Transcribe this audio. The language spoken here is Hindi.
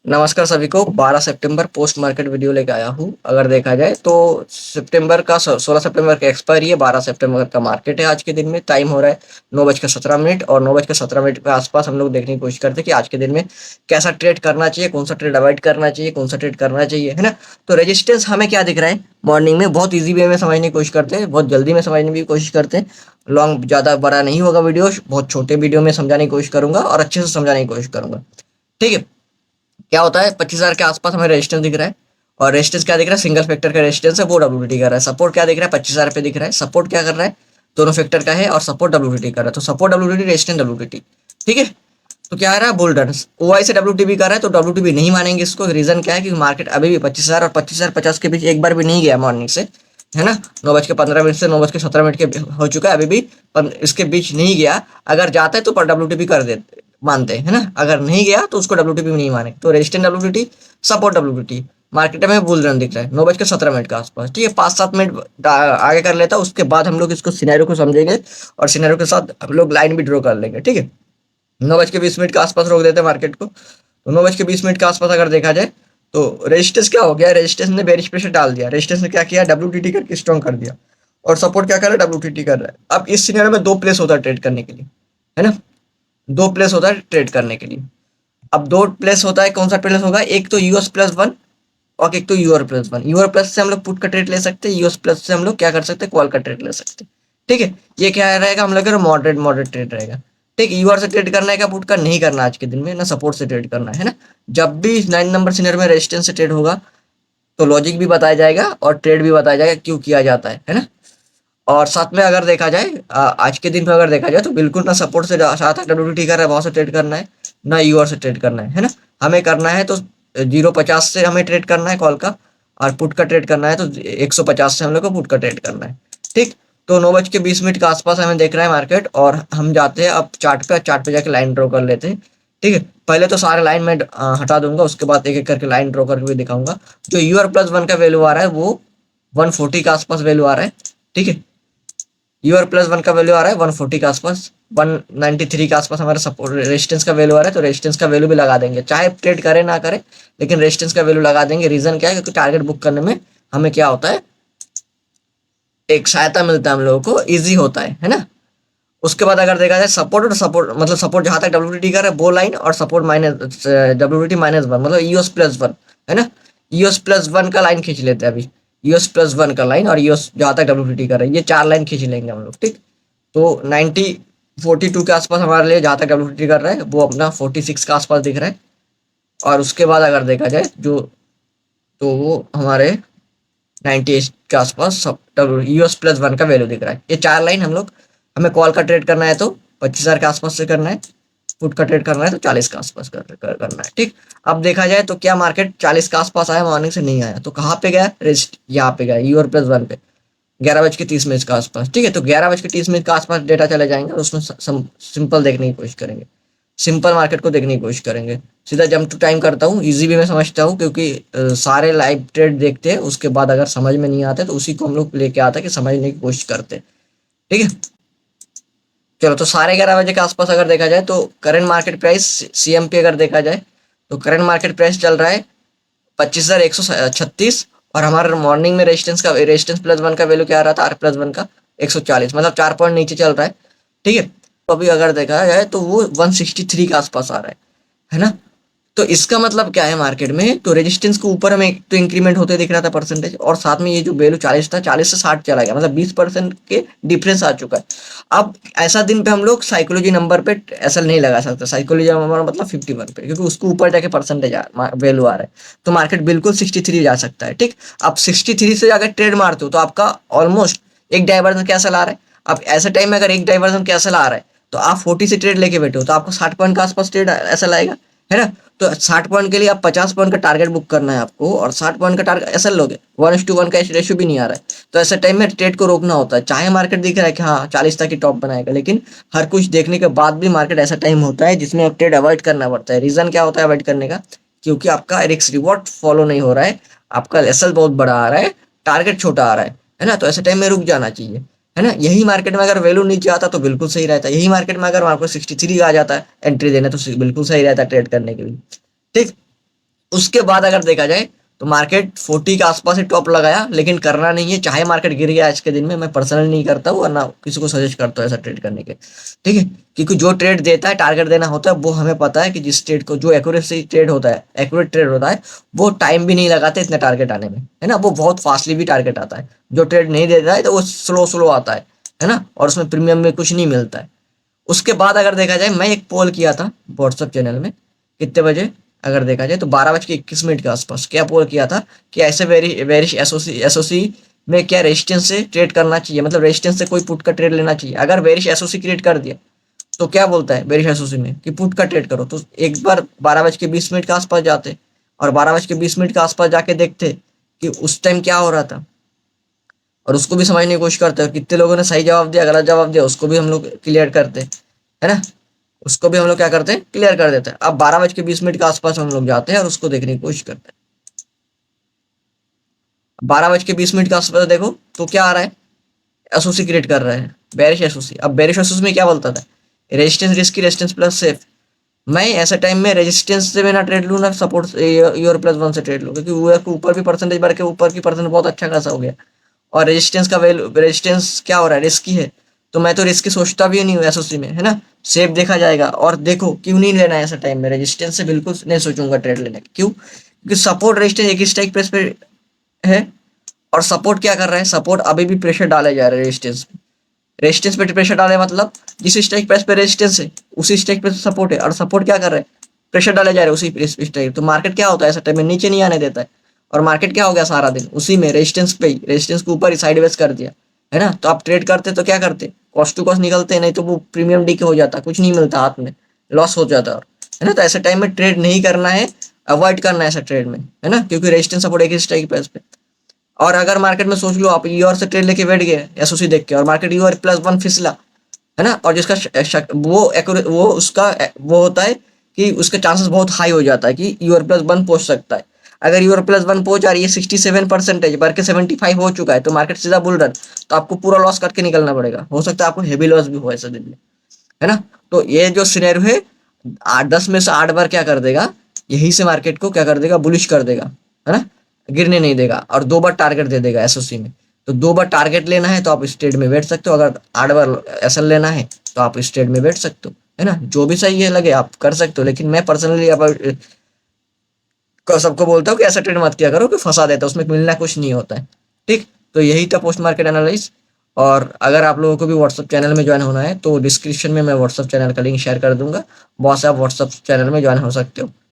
नमस्कार सभी को। 12 सितंबर पोस्ट मार्केट वीडियो लेके आया हूँ। अगर देखा जाए तो सितंबर का 16 सितंबर का एक्सपायरी है, 12 सितंबर का मार्केट है। आज के दिन में टाइम हो रहा है 9:17 और 9:17 के आसपास हम लोग देखने की कोशिश करते हैं कि आज के दिन में कैसा ट्रेड करना चाहिए, कौन सा ट्रेड अवॉइड करना चाहिए, कौन सा ट्रेड करना चाहिए, है ना। तो रेजिस्टेंस हमें क्या दिख रहा है मॉर्निंग में, बहुत ईजी वे में समझने की कोशिश करते हैं, बहुत जल्दी में समझने की कोशिश करते हैं। लॉन्ग ज़्यादा बड़ा नहीं होगा वीडियो, बहुत छोटे वीडियो में समझाने की कोशिश करूंगा और अच्छे से समझाने की कोशिश करूंगा। ठीक है। क्या होता है 25,000 के आसपास हमें रेजिस्टेंस दिख रहा है। और रेजिस्टेंस क्या दिख रहा है, सिंगल फैक्टर का रेजिस्टेंस है, वो डब्ल्यूटीटी कर रहा है। सपोर्ट क्या दिख रहा है, 25,000 पे दिख रहा है। सपोर्ट क्या कर रहा है, दोनों फैक्टर का है, और सपोर्ट डब्ल्यूटीटी कर रहा है। तो सपोर्ट डब्ल्यूटीटी, रेजिस्टेंस डब्ल्यूटीटी। ठीक है। तो क्या आ रहा है, बुल रन। ओआई से डब्ल्यूटीबी कर रहा है, तो डब्ल्यूटीबी नहीं मानेंगे इसको। रीजन क्या है कि मार्केट अभी भी 25,000 और 25,050 के बीच एक बार भी नहीं गया मॉर्निंग से, है ना। 9:15 से 9:17 के हो चुका है, अभी भी इसके बीच नहीं गया। अगर जाता है तो पर डब्ल्यूटीपी कर देते मानते हैं, है ना। अगर नहीं गया तो उसको डब्ल्यूटीपी नहीं माने। तो resistant WTT, support WTT, market में बुल रन दिख रहा है 9:17 के आसपास। ठीक है, 5-7 मिनट आगे कर लेता, उसके बाद हम लोग इसको सिनेरियो को समझेंगे और सिनेरियो के साथ हम लोग लाइन भी ड्रॉ कर लेंगे। ठीक है। 9:20 के आसपास रोक देते हैं मार्केट को। तो 9:20 के आसपास अगर देखा जाए तो रेजिस्टेंस क्या हो गया, रेजिस्टेंस ने बेरिश प्रेशर डाल दिया। रेजिस्टेंस ने क्या किया, डब्ल्यूटीटी करके स्ट्रॉन्ग कर दिया। और सपोर्ट क्या कर रहा है, डब्ल्यूटीटी कर रहा है। अब इस सिनेरियो में दो प्लेस होता है ट्रेड करने के लिए, है ना। दो प्लेस होता है ट्रेड करने के लिए। अब दो प्लेस होता है, कौन सा प्लेस होगा, एक तो यूएस+1 और एक तो यूआर+1। यूआर+ से हम लोग पुट का ट्रेड ले सकते हैं, यूएस+ से हम लोग क्या कर सकते हैं, कॉल का ट्रेड ले सकते हैं। ठीक है। ये क्या रहेगा, हम लोग मॉडरेट मॉडरेट ट्रेड रहेगा। ठीक, यूआर से ट्रेड करना है क्या, पुट का नहीं करना आज के दिन में, ना सपोर्ट से ट्रेड करना है ना। जब भी 9 नंबर सिनेरियो में रेजिस्टेंस से ट्रेड होगा तो लॉजिक भी बताया जाएगा और ट्रेड भी बताया जाएगा क्यों किया जाता है ना। और साथ में अगर देखा जाए आज के दिन में अगर देखा जाए तो बिल्कुल ना सपोर्ट से साथ डब्ल्यूटीटी कर रहा है वहां से ट्रेड करना है, ना यूआर से ट्रेड करना है ना। हमें करना है तो 0.50 से हमें ट्रेड करना है कॉल का, और पुट का ट्रेड करना है तो 150 से हम लोग को पुट का ट्रेड करना है। ठीक। तो 9:20 के आसपास हमें देख रहा है मार्केट, और हम जाते हैं अब चार्ट पे जाके लाइन ड्रॉ कर लेते हैं। ठीक है। पहले तो सारे लाइन में हटा दूंगा, उसके बाद एक एक करके लाइन ड्रॉ करके भी दिखाऊंगा। जो यूआर+1 का वैल्यू आ रहा है वो 140 के आसपास वैल्यू आ रहा है। ठीक है। यूआर+1 का वैल्यू आ रहा है 140 के आसपास, 193 के आसपास हमारा सपोर्ट रेजिस्टेंस का वैल्यू आ रहा है। तो रेजिस्टेंस का वैल्यू भी लगा देंगे, चाहे ट्रेड करे ना करे, लेकिन रेजिस्टेंस का वैल्यू लगा देंगे। रीजन क्या है, क्योंकि टारगेट बुक करने में हमें क्या होता है, एक सहायता मिलता है हम लोगों को, ईजी होता है ना। उसके बाद अगर देखा जाए सपोर्ट, और सपोर्ट मतलब सपोर्ट जहां तक डब्ल्यूटीटी का है वो लाइन, और सपोर्ट माइनस डब्ल्यूटीटी-1 मतलब यूएस+1, है ना। यूएस+1 का लाइन खींच लेते हैं अभी। यूएस+1 का लाइन और यूएस जहां तक डब्ल्यूटीटी का है, ये चार लाइन खींच लेंगे हम लोग। ठीक। तो 42 के आसपास हमारे लिए जहां तक डब्ल्यूटीटी कर रहा है वो अपना 46 के आसपास दिख रहा है। और उसके बाद अगर देखा जाए जो, तो वो हमारे 98 के आसपास सब यूएस+1 का वैल्यू दिख रहा है। ये चार लाइन हम लोग, हमें कॉल का ट्रेड करना है तो 25,000 के आसपास से करना है, पुट का ट्रेड करना है तो 40 के आसपास करना है। ठीक। अब देखा जाए तो क्या मार्केट 40 के आसपास आया, मॉर्निंग से नहीं आया, तो कहाँ पे गया, रेस्ट यहाँ पे गया यूआर+1 पे 11:30 के आसपास। ठीक है। तो 11:30 के आसपास डेटा चले जाएंगे, उसमें सिंपल देखने की कोशिश करेंगे, सिंपल मार्केट को देखने की कोशिश करेंगे। सीधा जंप टू टाइम करता हूँ, इजी वे में समझता हूँ, क्योंकि सारे लाइव ट्रेड देखते हैं, उसके बाद अगर समझ में नहीं आते तो उसी को हम लोग लेके आते हैं कि समझने की कोशिश करते हैं। ठीक है। चलो, तो साढ़े 11 बजे के आसपास अगर देखा जाए तो करंट मार्केट प्राइस सीएमपी अगर देखा जाए तो करंट मार्केट प्राइस चल रहा है 25,136। और हमारा मॉर्निंग में रेजिस्टेंस+1 का वैल्यू क्या आ रहा था, R+1 का 140, मतलब 4 पॉइंट नीचे चल रहा है। ठीक है। तो अभी अगर देखा जाए तो वो 163 के आसपास आ रहा है ना। तो इसका मतलब क्या है, मार्केट में तो रेजिस्टेंस के ऊपर हमें तो इंक्रीमेंट होते दिख रहा था परसेंटेज, और साथ में ये जो वैल्यू 40 था, 40 से 60 चला गया, मतलब 20% के डिफरेंस आ चुका है। अब ऐसा दिन पे हम लोग साइकोलॉजी नंबर पे ऐसा नहीं लगा सकते, साइकोलॉजी नंबर मतलब 51 पे, क्योंकि उसके ऊपर जाके परसेंटेज वैल्यू आ रहा है। तो मार्केट बिल्कुल 63 जा सकता है। ठीक। अब 63 से अगर ट्रेड मारते हो तो आपका ऑलमोस्ट एक डाइवर्जन कैसल आ रहा है। अब ऐसे टाइम में अगर एक डाइवर्जन कैसल आ रहा है तो आप 40 से ट्रेड लेके बैठे हो तो आपको 60 पॉइंट के आसपास ट्रेड ऐसा लाएगा, है ना। तो 60 पॉइंट के लिए आप 50 पॉइंट का टारगेट बुक करना है आपको, और 60 पॉइंट का टारगेट ऐसा लोगे 1:1 का रेशियो भी नहीं आ रहा है। तो ऐसे टाइम में ट्रेड को रोकना होता है, चाहे मार्केट दिख रहा है कि हाँ 40 तक की टॉप बनाएगा, लेकिन हर कुछ देखने के बाद भी मार्केट ऐसा टाइम होता है जिसमें आप ट्रेड अवॉइड करना पड़ता है। रीजन क्या होता है अवॉइड करने का, क्योंकि आपका रिस्क रिवॉर्ड फॉलो नहीं हो रहा है, आपका एसएल बहुत बड़ा आ रहा है, टारगेट छोटा आ रहा है ना। तो ऐसे टाइम में रुक जाना चाहिए, है ना। यही मार्केट में अगर वैल्यू नीचे आता तो बिल्कुल सही रहता है, यही मार्केट में अगर आपको 63 आ जाता है एंट्री देने तो बिल्कुल सही रहता है ट्रेड करने के लिए। ठीक। उसके बाद अगर देखा जाए तो मार्केट 40 के आसपास ही टॉप लगाया, लेकिन करना नहीं है। चाहे मार्केट गिर गया आज के दिन में, मैं पर्सनली नहीं करता हूँ और ना किसी को सजेस्ट करता हूँ ऐसा ट्रेड करने के, ठीक है। क्योंकि जो ट्रेड देता है, टारगेट देना होता है, वो हमें पता है कि जिस ट्रेड को, जो एक्यूरेसी ट्रेड होता है, एक्यूरेट ट्रेड होता है, वो टाइम भी नहीं लगाते इतने टारगेट आने में, है ना। वो बहुत फास्टली भी टारगेट आता है। जो ट्रेड नहीं देता है तो वो स्लो स्लो आता है ना, और उसमें प्रीमियम में कुछ नहीं मिलता है। उसके बाद अगर देखा जाए, मैं एक पोल किया था व्हाट्सएप चैनल में, कितने बजे, अगर देखा जाए तो 12:21 के आसपास क्या पोल किया था कि ऐसे वेरिश एसओसी एसओसी में क्या रेजिस्टेंस से ट्रेड करना चाहिए, मतलब रेजिस्टेंस से कोई पुट का ट्रेड लेना चाहिए। अगर बेरिश एसओसी क्रिएट कर दिया तो क्या बोलता है बेरिश एसओसी में कि पुट का ट्रेड करो, तो एक बार 12:20 के आसपास जाते और 12:20 के आसपास जाके देखते कि उस टाइम क्या हो रहा था, और उसको भी समझने की कोशिश करते हैं। कितने लोगों ने सही जवाब दिया, गलत जवाब दिया, उसको भी हम लोग क्लियर करते हैं, है ना। उसको भी हम लोग क्या करते हैं, क्लियर कर देते हैं। अब 12:20 के आसपास हम लोग जाते हैं और उसको देखने की कोशिश करते हैं। 12:20 के आसपास देखो तो क्या आ रहा है, एसओसी क्रिएट कर रहा है, बेरिश एसओसी। अब बेरिश एसओसी में क्या बोलता था, रेजिस्टेंस रिस्क की, रेजिस्टेंस प्लस सेफ। मैं ऐसे टाइम में रेजिस्टेंस से मैं ना ट्रेड लूँ ना सपोर्ट यूर प्लस वन से ट्रेड लूँ, क्योंकि ऊपर भी परसेंटेज बढ़ के ऊपर की परसेंट बहुत अच्छा खासा हो गया, और रेजिस्टेंस का वैल्यू, रेजिस्टेंस क्या हो रहा है, रिस्की है। तो मैं तो रिस्क सोचता भी नहीं हूँ एसओसी में, है ना। सेफ देखा जाएगा। और देखो क्यों नहीं लेना है ऐसा टाइम में, रेजिस्टेंस से बिल्कुल नहीं सोचूंगा ट्रेड लेने की। क्यों? क्योंकि सपोर्ट रेजिस्टेंस एक ही स्ट्राइक प्रेस पे है, और सपोर्ट क्या कर रहा है, सपोर्ट अभी भी प्रेशर डाले जा रहा है रेजिस्टेंस पे। रेजिस्टेंस पे प्रेशर डाले मतलब जिस स्ट्राइक प्राइस पे रेजिस्टेंस है उसी स्ट्राइक पे सपोर्ट है, और सपोर्ट क्या कर रहा है, प्रेशर डाले जा रहे हैं उसी स्ट्राइक। तो मार्केट क्या होता है ऐसा टाइम में, नीचे नहीं आने देता है। और मार्केट क्या हो गया सारा दिन उसी में रेजिस्टेंस पे ही, रेजिस्टेंस के ऊपर ही साइडवेज कर दिया, है ना। तो आप ट्रेड करते तो क्या करते, कॉस्ट टू कॉस्ट निकलते, नहीं तो वो प्रीमियम डी के हो जाता, कुछ नहीं मिलता हाथ में, लॉस हो जाता, और है ना। तो ऐसे टाइम में ट्रेड नहीं करना है, अवॉइड करना है ऐसा ट्रेड में, है ना। क्योंकि रेजिस्टेंस सपोर्ट एक ही स्ट्राइक प्राइस पे। और अगर मार्केट में सोच लो आप ईआर से ट्रेड लेके बैठ गए एसओसी देख के, और मार्केट ईआर +1 फिसला, है ना, और जिसका वो उसका वो होता है कि उसके चांसेस बहुत हाई हो जाता है कि ईआर +1 पहुंच सकता है। अगर ईआर +1 पहुंच जा रही है 67% बढ़ के 75 हो चुका है, तो मार्केट सीधा बुल रन, तो आपको पूरा लॉस करके निकलना पड़ेगा। हो सकता है आपको हेवी लॉस भी हो ऐसे दिन में, है ना। तो ये जो सिनेरियो है, 10 में से 8 बार क्या कर देगा, यही से मार्केट को क्या कर देगा, बुलिश कर देगा, है ना, गिरने नहीं देगा। और 2 बार टारगेट दे देगा एसओसी में। तो 2 बार टारगेट लेना है तो आप इस ट्रेड में बैठ सकते हो, अगर 8 बार एसएल लेना है तो आप इस ट्रेड में बैठ सकते हो, है ना। जो भी सही है लगे आप कर सकते हो, लेकिन मैं पर्सनली अब सबको बोलता हूँ कि ऐसा ट्रेड मत किया करो कि फंसा देता है, उसमें मिलना कुछ नहीं होता है, ठीक। तो यही था पोस्ट मार्केट एनालिस। और अगर आप लोगों को भी व्हाट्सअप चैनल में ज्वाइन होना है तो डिस्क्रिप्शन में मैं व्हाट्सअप चैनल का लिंक शेयर कर दूंगा, वहाँ से आप व्हाट्सअप चैनल में ज्वाइन हो सकते हो।